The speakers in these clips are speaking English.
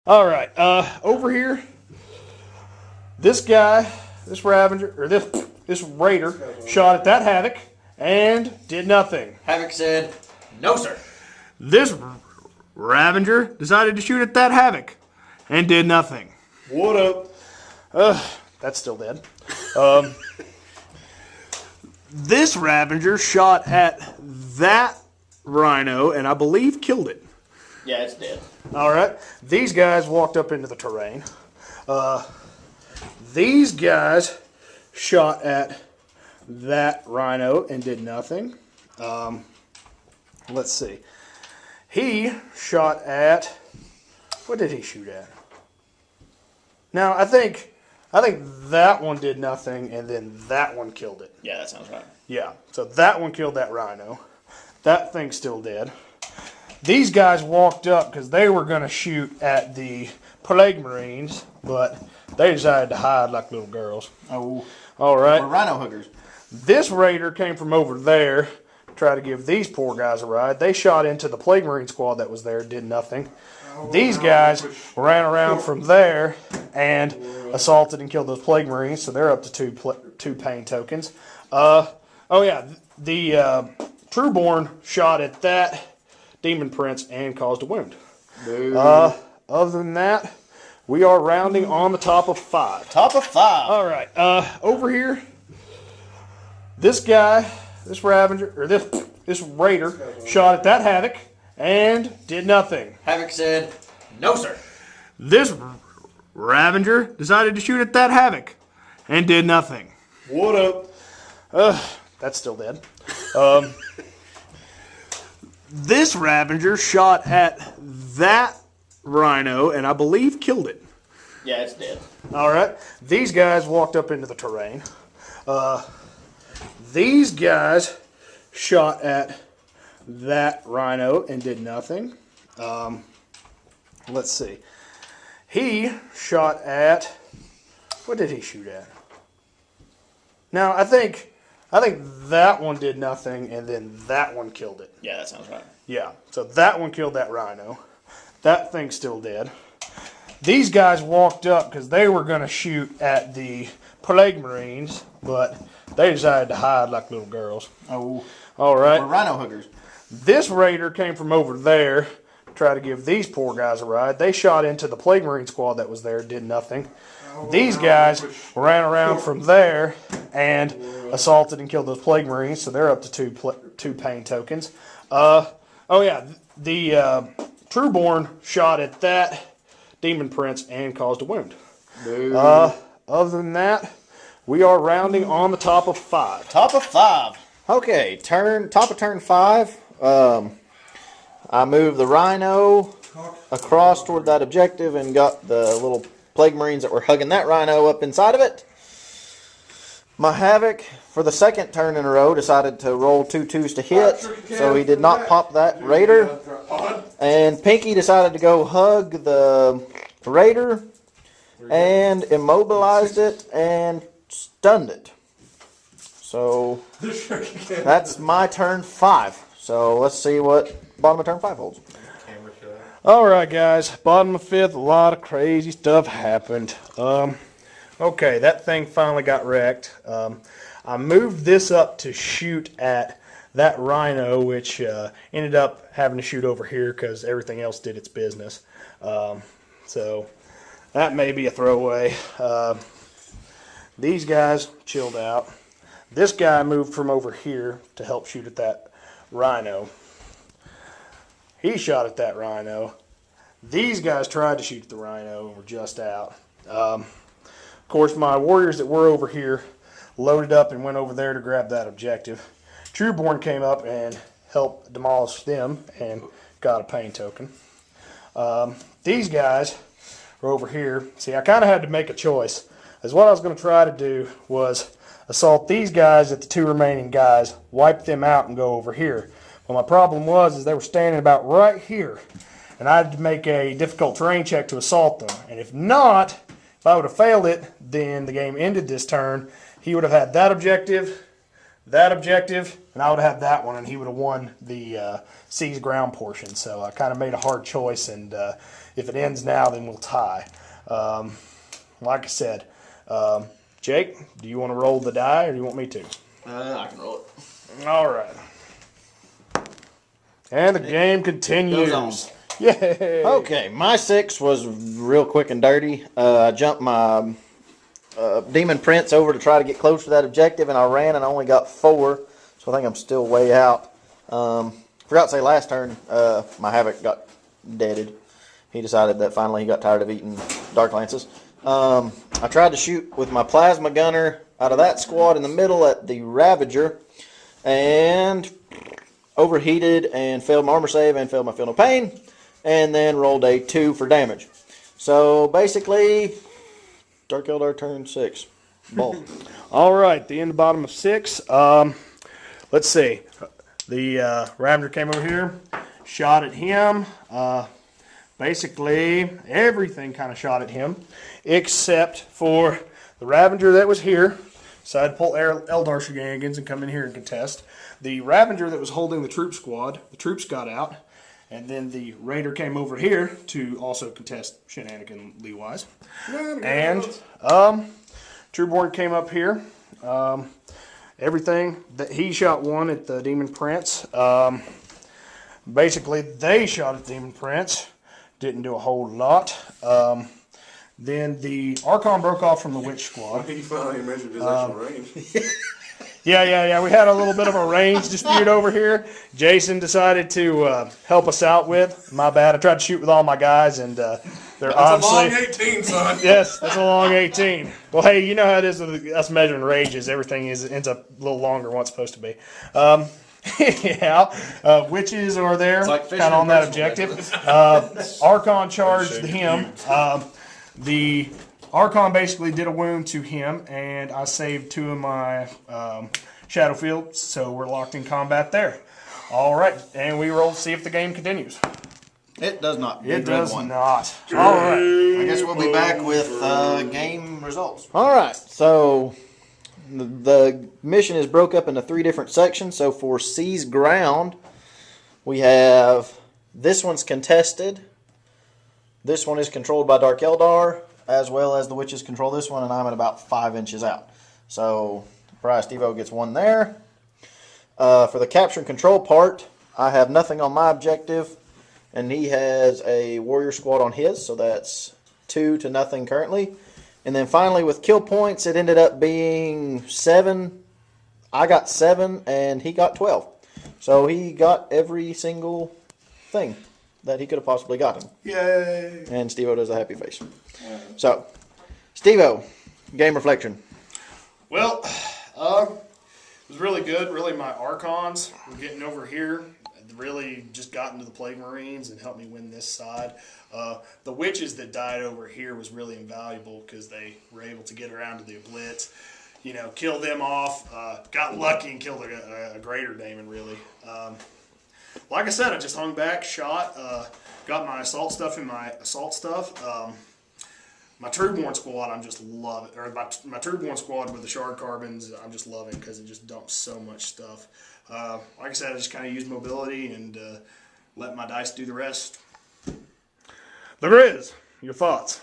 All right, over here, this guy, this Ravager, or this Raider, shot at that Havoc and did nothing. Havoc said, "No, sir." This Ravager decided to shoot at that Havoc and did nothing. What up? That's still dead. This Ravager shot at that Rhino and I believe killed it. Yeah, it's dead. All right. These guys walked up into the terrain. These guys shot at that Rhino and did nothing. Let's see. He shot at, what did he shoot at? Now, I think that one did nothing, and then that one killed it. Yeah, that sounds right. Yeah, so that one killed that Rhino. That thing's still dead. These guys walked up because they were going to shoot at the Plague Marines, but they decided to hide like little girls. Oh, all right. we're rhino hookers. This Raider came from over there to try to give these poor guys a ride. They shot into the Plague Marine squad that was there, did nothing. These guys ran around from there and assaulted and killed those Plague Marines, so they're up to two pain tokens. Oh yeah, the Trueborn shot at that Demon Prince and caused a wound. Other than that, we are rounding on the top of 5. Top of 5. All right, over here, this guy, this Ravager, or this Raider, shot at that Havoc and did nothing. Havoc said, "No, sir." This Ravager decided to shoot at that Havoc and did nothing. What up? That's still dead. This Ravager shot at that Rhino and I believe killed it. Yeah, it's dead. All right. These guys walked up into the terrain. These guys shot at that Rhino and did nothing. Let's see. He shot at, what did he shoot at? Now, I think that one did nothing, and then that one killed it. Yeah, that sounds right. Yeah, so that one killed that Rhino. That thing's still dead. These guys walked up because they were going to shoot at the Plague Marines, but they decided to hide like little girls. Oh, all right. we're rhino hookers. This Raider came from over there to try to give these poor guys a ride. They shot into the Plague Marine squad that was there, did nothing. These guys ran around from there and assaulted and killed those Plague Marines, so they're up to two pain tokens. Oh yeah, the Trueborn shot at that Demon Prince and caused a wound. Other than that, we are rounding on the top of 5. Top of 5. Okay, top of turn 5. I moved the Rhino across toward that objective and got the little Plague Marines that were hugging that Rhino up inside of it. My Havoc, for the second turn in a row, decided to roll 2 2s to hit, so he did not pop that Raider. And Pinky decided to go hug the Raider and immobilized it and stunned it. So that's my turn 5. So let's see what bottom of turn 5 holds. All right, guys. Bottom of 5th, a lot of crazy stuff happened. Okay, that thing finally got wrecked. I moved this up to shoot at that Rhino, which ended up having to shoot over here because everything else did its business. So that may be a throwaway. These guys chilled out. This guy moved from over here to help shoot at that Rhino. He shot at that Rhino. These guys tried to shoot at the Rhino and were just out. Of course, my warriors that were over here loaded up and went over there to grab that objective. Trueborn came up and helped demolish them and got a pain token. These guys are over here. See, I kind of had to make a choice, as what I was going to try to do was assault these guys at the 2 remaining guys, wipe them out, and go over here. Well, my problem was they were standing about right here, and I had to make a difficult terrain check to assault them. And if not, if I would have failed it, then the game ended this turn. He would have had that objective, that objective, and I would have had that one, and he would have won the seas ground portion. So I kind of made a hard choice, and if it ends now, then we'll tie. Like I said, Jake, do you want to roll the die, or do you want me to? I can roll it. All right. And the game continues. Goes on. Yay! Okay, my 6 was real quick and dirty. I jumped my Demon Prince over to try to get close to that objective, and I ran and I only got 4, so I think I'm still way out. Forgot to say last turn, my Havoc got deaded. He decided that finally he got tired of eating Dark Lances. I tried to shoot with my Plasma Gunner out of that squad in the middle at the Ravager, and overheated and failed my armor save and failed my Feel No Pain, and then rolled a 2 for damage. So basically, Dark Eldar turn 6. Ball. All right, the end of bottom of 6. Let's see. The Ravager came over here, shot at him. Basically, everything kind of shot at him, except for the Ravager that was here. Decided to pull Eldar shenanigans and come in here and contest. The Ravager that was holding the troop squad, the troops got out, and then the Raider came over here to also contest shenanigan-wise. And Trueborn came up here. Everything that he shot 1 at the Demon Prince. Basically, they shot at Demon Prince. Didn't do a whole lot. Then the Archon broke off from the Witch squad. He finally measured his actual range. Yeah. We had a little bit of a range dispute over here. Jason decided to help us out with. My bad. I tried to shoot with all my guys, and they're That's obviously... a long 18, son. Yes, that's a long 18. Well, hey, you know how it is with us measuring ranges. Everything ends up a little longer than what it's supposed to be. Witches are there, like kind of on that objective. Archon charged him. The Archon basically did a wound to him, and I saved 2 of my Shadow Fields, so we're locked in combat there. All right, and we roll to see if the game continues. It does not. It does not. All right. I guess we'll be back with game results. All right, so the mission is broke up into 3 different sections. So for Seas Ground, we have this one's contested. This one is controlled by Dark Eldar, as well as the Witches control this one, and I'm at about 5 inches out. So, surprise, Steve-O gets 1 there. For the capture and control part, I have nothing on my objective, and he has a warrior squad on his, so that's 2-0 currently. And then finally, with kill points, it ended up being 7. I got 7, and he got 12. So he got every single thing that he could have possibly gotten. Yay! And Steve-O does a happy face. So, Steve-O, game reflection. Well, it was really good. Really, my Archons were getting over here. Really just got into the Plague Marines and helped me win this side. The Witches that died over here was really invaluable because they were able to get around to the Blitz, kill them off. Got lucky and killed a greater Daemon, really. Like I said, I just hung back, shot, got my assault stuff in my assault stuff. My Trueborn squad, I'm just loving, or my Trueborn squad with the Shard Carbons, I'm just loving because it just dumps so much stuff. Like I said, I just kind of use mobility and let my dice do the rest. The Grizz, your thoughts?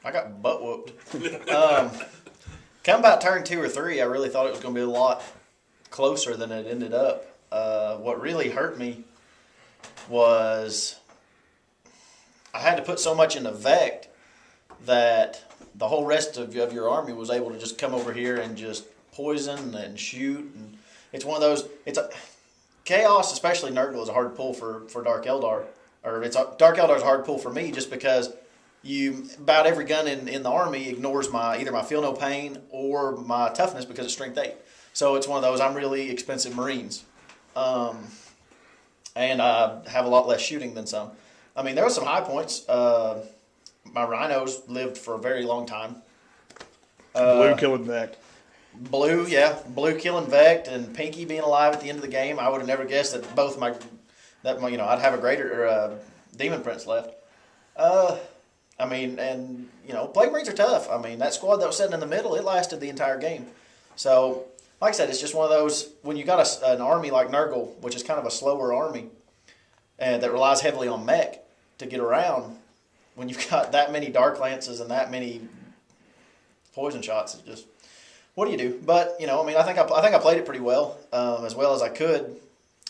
I got butt whooped. Come about turn 2 or 3, I really thought it was going to be a lot closer than it ended up. What really hurt me was I had to put so much into Vect that the whole rest of your army was able to just come over here and just poison and shoot. And it's one of those. Chaos, especially Nurgle, is a hard pull for Dark Eldar, or Dark Eldar is a hard pull for me just because about every gun in the army ignores either my Feel No Pain or my toughness because it's strength 8. So it's one of those. I'm really expensive Marines. And I have a lot less shooting than some. I mean, there were some high points. My Rhinos lived for a very long time. Blue killing Vect. Blue killing Vect and Pinky being alive at the end of the game. I would have never guessed that both I'd have a greater or a Demon Prince left. I mean, and Plague Marines are tough. I mean, that squad that was sitting in the middle, it lasted the entire game. So like I said, it's just one of those, when you got an army like Nurgle, which is kind of a slower army, and that relies heavily on mech to get around, when you've got that many Dark Lances and that many poison shots, it just, what do you do? But, you know, I mean, I think I played it pretty well as I could.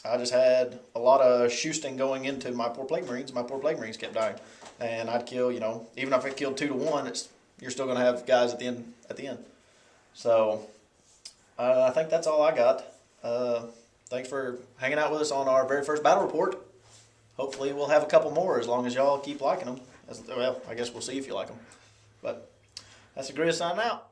I just had a lot of shoosting going into my poor Plague Marines. My poor Plague Marines kept dying. And I'd kill, you know, even if I killed 2 to 1, you're still going to have guys at the end. So, I think that's all I got. Thanks for hanging out with us on our very first battle report. Hopefully we'll have a couple more as long as y'all keep liking them. Well, I guess we'll see if you like them. But that's the Grizz signing out.